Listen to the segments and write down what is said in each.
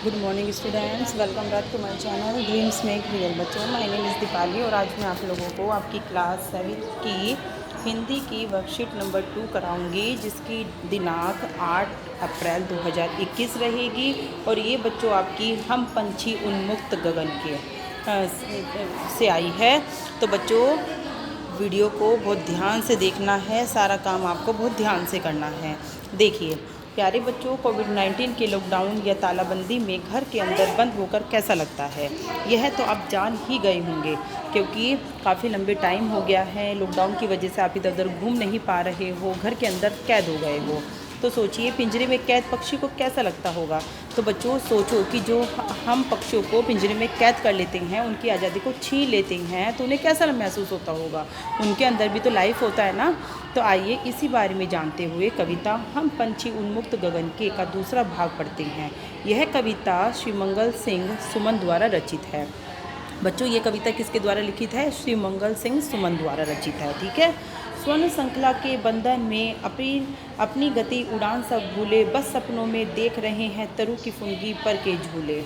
Good morning students, welcome back to my channel dreams make real. बच्चों, my name is Deepali और आज मैं आप लोगों को आपकी क्लास 7 की हिंदी की वर्कशीट नंबर 2 कराऊंगी, जिसकी दिनांक 8 अप्रैल 2021 रहेगी। और ये बच्चों आपकी हम पंछी उन्मुक्त गगन के से आई है। तो बच्चों, वीडियो को बहुत ध्यान से देखना है, सारा काम आपको बहुत ध्यान से करना है। देखिए प्यारे बच्चों, कोविड-19 के लॉकडाउन या तालाबंदी में घर के अंदर बंद होकर कैसा लगता है, यह तो आप जान ही गए होंगे, क्योंकि काफ़ी लंबे टाइम हो गया है। लॉकडाउन की वजह से आप इधर उधर घूम नहीं पा रहे हो, घर के अंदर कैद हो गए हो। तो सोचिए पिंजरे में कैद पक्षी को कैसा लगता होगा। तो बच्चों सोचो कि जो हम पक्षियों को पिंजरे में कैद कर लेते हैं, उनकी आज़ादी को छीन लेते हैं, तो उन्हें कैसा महसूस होता होगा। उनके अंदर भी तो लाइफ होता है ना। तो आइए इसी बारे में जानते हुए कविता हम पंछी उन्मुक्त गगन के का दूसरा भाग पढ़ते हैं। यह कविता श्री मंगल सिंह सुमन द्वारा रचित है। बच्चों, ये कविता किसके द्वारा लिखित है? श्री मंगल सिंह सुमन द्वारा रचित है। ठीक है। स्वर्ण श्रृंखला के बंधन में अपनी गति उड़ान सब भूले, बस सपनों में देख रहे हैं तरु की फुनगी पर के झूले।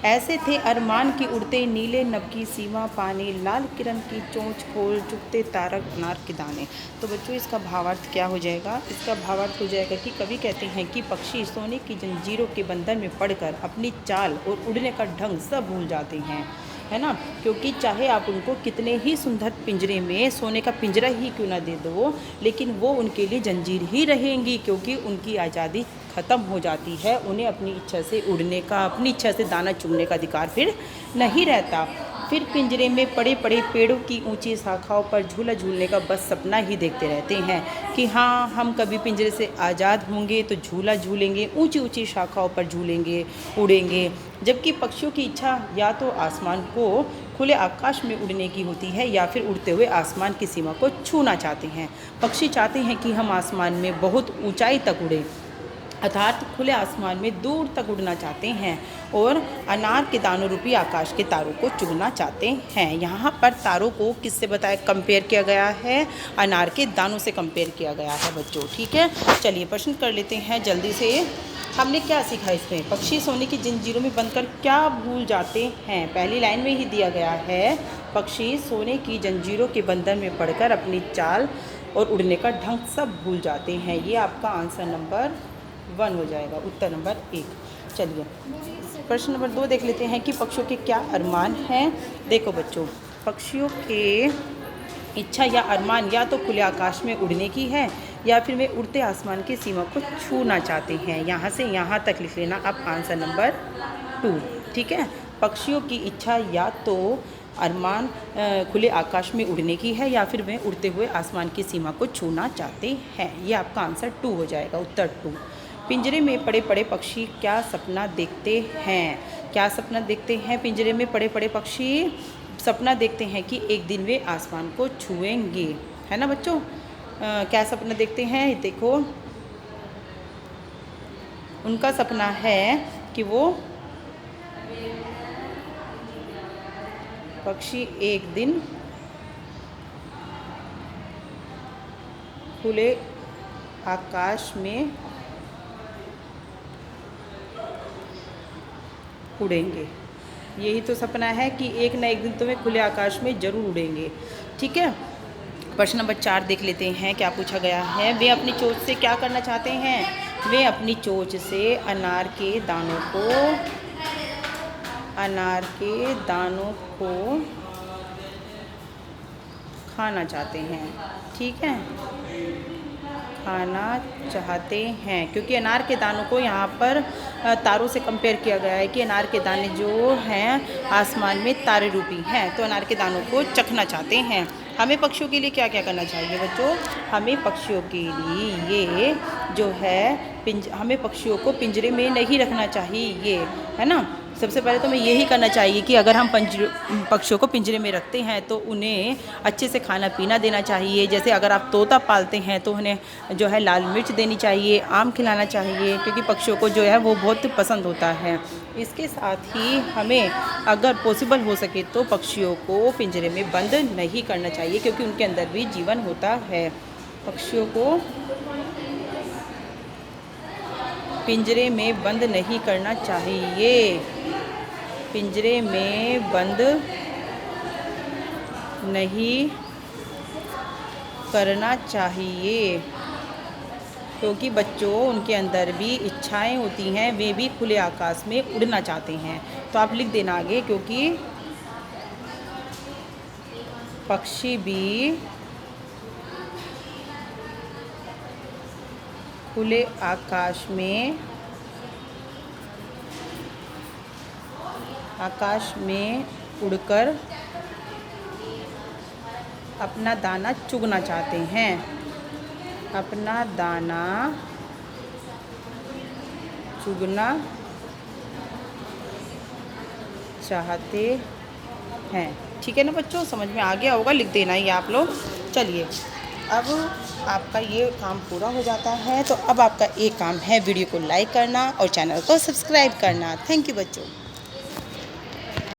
ऐसे थे अरमान की उड़ते नीले नभ की सीमा पाने, लाल किरण की चोंच खोल चुकते तारक अनार के दाने। तो बच्चों, इसका भावार्थ क्या हो जाएगा? इसका भावार्थ हो जाएगा कि कवि कहते हैं कि पक्षी सोने की जंजीरों के बंधन में पड़कर अपनी चाल और उड़ने का ढंग सब भूल जाते हैं, है ना। क्योंकि चाहे आप उनको कितने ही सुंदर पिंजरे में सोने का पिंजरा ही क्यों ना दे दो, लेकिन वो उनके लिए जंजीर ही रहेंगी, क्योंकि उनकी आज़ादी ख़त्म हो जाती है। उन्हें अपनी इच्छा से उड़ने का, अपनी इच्छा से दाना चुगने का अधिकार फिर नहीं रहता। फिर पिंजरे में पड़े पड़े पेड़ों की ऊंची शाखाओं पर झूला झूलने का बस सपना ही देखते रहते हैं कि हाँ, हम कभी पिंजरे से आज़ाद होंगे तो झूला झूलेंगे, ऊंची ऊंची शाखाओं पर झूलेंगे, उड़ेंगे। जबकि पक्षियों की इच्छा या तो आसमान को खुले आकाश में उड़ने की होती है, या फिर उड़ते हुए आसमान की सीमा को छूना चाहते हैं। पक्षी चाहते हैं कि हम आसमान में बहुत ऊंचाई तक उड़ें, अर्थात खुले आसमान में दूर तक उड़ना चाहते हैं, और अनार के दानों रूपी आकाश के तारों को चुगना चाहते हैं। यहाँ पर तारों को किससे बताया कंपेयर किया गया है? अनार के दानों से कंपेयर किया गया है बच्चों। ठीक है, चलिए प्रश्न कर लेते हैं जल्दी से। हमने क्या सीखा इसमें? पक्षी सोने की जंजीरों में बंधकर क्या भूल जाते हैं? पहली लाइन में ही दिया गया है, पक्षी सोने की जंजीरों के बंधन में पड़कर अपनी चाल और उड़ने का ढंग सब भूल जाते हैं। ये आपका आंसर नंबर 1 हो जाएगा, उत्तर नंबर 1। चलिए प्रश्न नंबर 2 देख लेते हैं कि पक्षियों के क्या अरमान हैं। देखो बच्चों, पक्षियों के इच्छा या अरमान या तो खुले आकाश में उड़ने की है, या फिर वे उड़ते आसमान की सीमा को छूना चाहते हैं। यहाँ से यहाँ तक लिख लेना आप आंसर नंबर 2। ठीक है, पक्षियों की इच्छा या तो अरमान खुले आकाश में उड़ने की है, या फिर वे उड़ते हुए आसमान की सीमा को छूना चाहते हैं। ये आपका आंसर 2 हो जाएगा, उत्तर 2। पिंजरे में पड़े पड़े पक्षी क्या सपना देखते हैं? क्या सपना देखते हैं? पिंजरे में पड़े पड़े पक्षी सपना देखते हैं कि एक दिन वे आसमान को छुएंगे, है ना बच्चों। क्या सपना देखते हैं? देखो, उनका सपना है कि वो पक्षी एक दिन खुले आकाश में उड़ेंगे। यही तो सपना है कि एक ना एक दिन तो वे खुले आकाश में ज़रूर उड़ेंगे। ठीक है, प्रश्न नंबर 4 देख लेते हैं क्या पूछा गया है। वे अपनी चोंच से क्या करना चाहते हैं? वे अपनी चोंच से अनार के दानों को खाना चाहते हैं। ठीक है, खाना चाहते हैं, क्योंकि अनार के दानों को यहाँ पर तारों से कंपेयर किया गया है कि अनार के दाने जो हैं आसमान में तारे रूपी हैं, तो अनार के दानों को चखना चाहते हैं। हमें पक्षियों के लिए क्या क्या करना चाहिए बच्चों? हमें पक्षियों के लिए ये जो है हमें पक्षियों को पिंजरे में नहीं रखना चाहिए, है ना। सबसे पहले तो हमें यही करना चाहिए कि अगर हम पक्षियों को पिंजरे में रखते हैं तो उन्हें अच्छे से खाना पीना देना चाहिए। जैसे अगर आप तोता पालते हैं तो उन्हें जो है लाल मिर्च देनी चाहिए, आम खिलाना चाहिए, क्योंकि पक्षियों को जो है वो बहुत पसंद होता है। इसके साथ ही हमें अगर पॉसिबल हो सके तो पक्षियों को पिंजरे में बंद नहीं करना चाहिए, क्योंकि उनके अंदर भी जीवन होता है। पक्षियों को पिंजरे में बंद नहीं करना चाहिए। पिंजरे में बंद नहीं करना चाहिए, क्योंकि बच्चों उनके अंदर भी इच्छाएं होती हैं, वे भी खुले आकाश में उड़ना चाहते हैं। तो आप लिख देना आगे, क्योंकि पक्षी भी खुले आकाश में उड़कर अपना दाना चुगना चाहते हैं। अपना दाना चुगना चाहते हैं। ठीक है ना बच्चों, समझ में आ गया होगा, लिख देना ये आप लोग। चलिए, अब आपका ये काम पूरा हो जाता है, तो अब आपका एक काम है वीडियो को लाइक करना और चैनल को सब्सक्राइब करना। थैंक यू बच्चों।